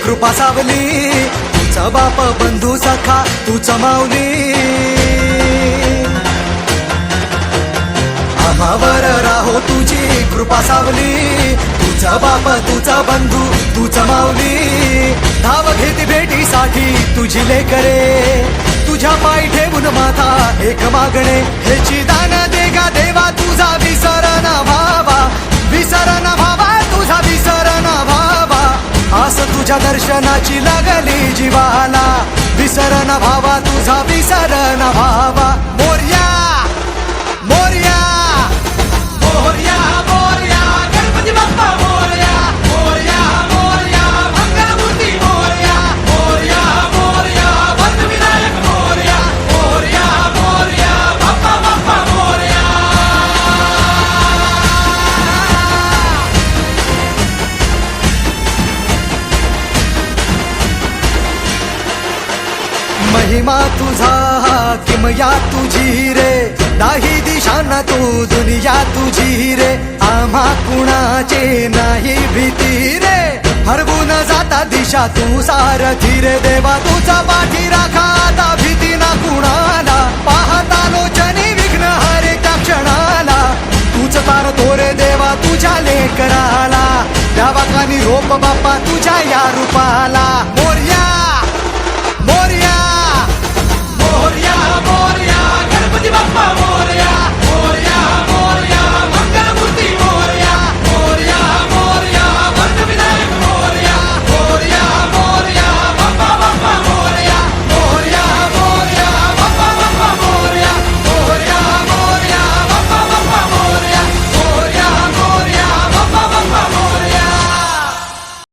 कृपा सावली, तुझा बाप बंधू सखा तूच माऊली. आम्हावर राहो तुझी कृपा सावली, तुझा बाप तुझा बंधू तूच माऊली. धाव घेती भेटीसाठी तुझी लेकरे, तुझ्या पायी ठेवून माथा एक मागणे. हेची दान दे गा देवा तुझा विसर न भावा, विसर न भावा तुझा विसर न भावा. आस तुझ्या दर्शनाची लागली जीवाला, विसर न भावा तुझा विसर न भावा. मोरया मोरया मोरया मोरया गणपती बाप्पा मोरया, मोरया मोरया मंगलमूर्ती मोरया, मोरया मोरया वरदविनायक मोरया, मोरया मोरया बाप्पा बाप्पा मोरया. महिमा तुझा किमया तुझी रे, दाही दिशांना तू दुनिया तुझी रे. आम्हा कुणाचे नाही भीती रे, हरवून जाता दिशा तू सारथी रे. देवा तुझा पाठी राखा आता भीती ना कुणाला, पाहता लोचनी विघ्न हरे त्या क्षणाला. तूच तारतो रे देवा तुझ्या लेकराला, द्यावा कानी रोप बाप्पा तुझ्या या रूपाला. मोरया